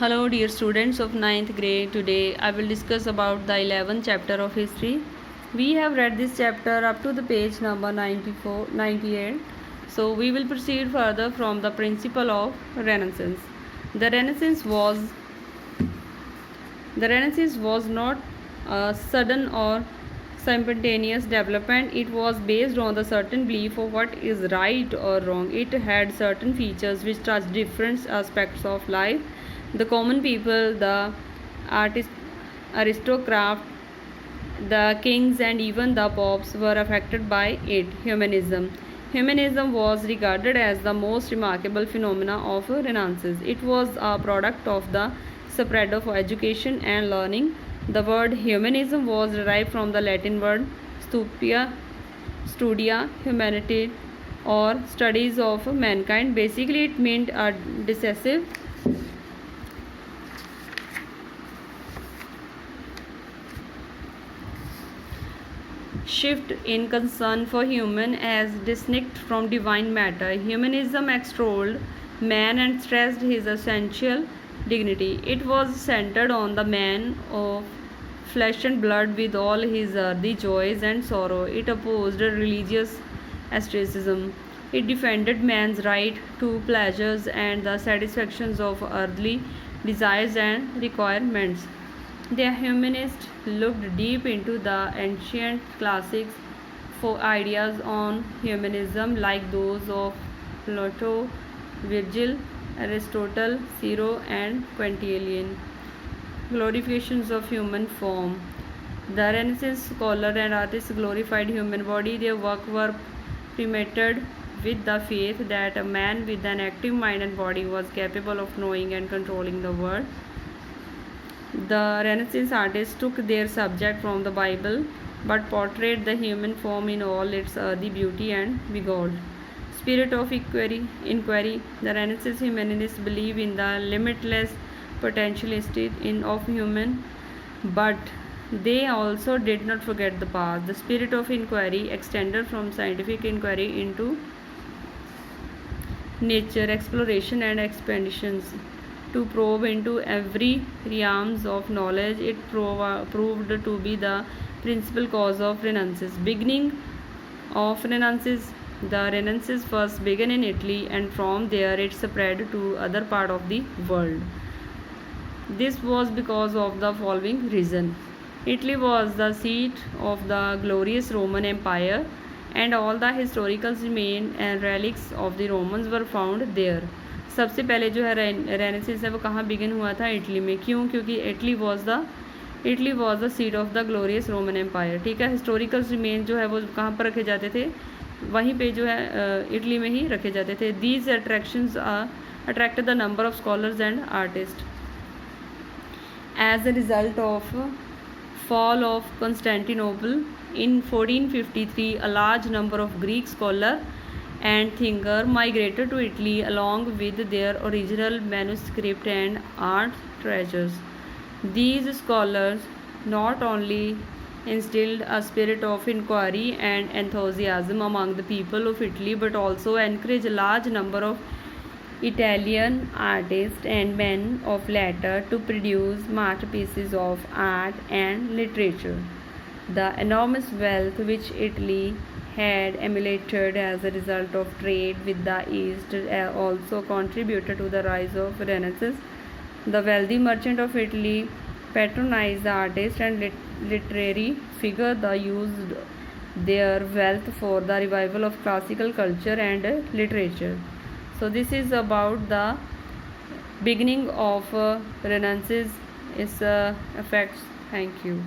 Hello dear students of ninth grade. Today I will discuss about the 11th chapter of history. We have read this chapter up to the page number 94, 98. So we will proceed further from the principle of Renaissance. The Renaissance was not a sudden or simultaneous development. It was based on the certain belief of what is right or wrong. It had certain features which touched different aspects of life. The common people, the aristocrats, the kings, and even the popes were affected by it. Humanism was regarded as the most remarkable phenomena of Renaissance. It was a product of the spread of education and learning. The word humanism was derived from the Latin word studia humanitate, or studies of mankind. Basically, it meant a decisive shift in concern for human as distinct from divine matter. Humanism extolled man and stressed his essential dignity. It was centered on the man of flesh and blood with all his earthly joys and sorrow. It opposed religious asceticism. It defended man's right to pleasures and the satisfactions of earthly desires and requirements. The humanists looked deep into the ancient classics for ideas on humanism like those of Plato, Virgil, Aristotle, Cicero, and Quintilian. Glorifications of human form. The Renaissance scholar and artists glorified human body. Their work were permeated with the faith that a man with an active mind and body was capable of knowing and controlling the world. The Renaissance artists took their subject from the Bible but portrayed the human form in all its earthly beauty and vigor. Spirit of inquiry. The Renaissance humanists believe in the limitless potential of human, but they also did not forget the past. The spirit of inquiry extended from scientific inquiry into nature, exploration, and expeditions to probe into every realms of knowledge. It proved to be the principal cause of Renaissance. Beginning of Renaissance. The Renaissance first began in Italy, and from there it spread to other part of the world. This was because of the following reason. Italy was the seat of the glorious Roman Empire, and all the historical remains and relics of the Romans were found there. सबसे पहले जो है renaissance है वो कहाँ begin हुआ था? Italy में. क्यों? क्योंकि Italy was the seat of the glorious Roman empire. ठीक है. हिस्टोरिकल रिमेन जो है वो कहाँ पर रखे जाते थे? वहीं पे जो है इटली में ही रखे जाते थे. These attractions attracted the number of scholars and artists. As a result of fall of Constantinople in 1453, a large number of Greek scholars and thinkers migrated to Italy along with their original manuscript and art treasures. These scholars not only instilled a spirit of inquiry and enthusiasm among the people of Italy, but also encouraged a large number of Italian artists and men of letters to produce masterpieces of art and literature. The enormous wealth which Italy had accumulated as a result of trade with the East also contributed to the rise of Renaissance. The wealthy merchants of Italy patronized the artists and literary figures that used their wealth for the revival of classical culture and literature. So this is about the beginning of Renaissance, its effects. Thank you.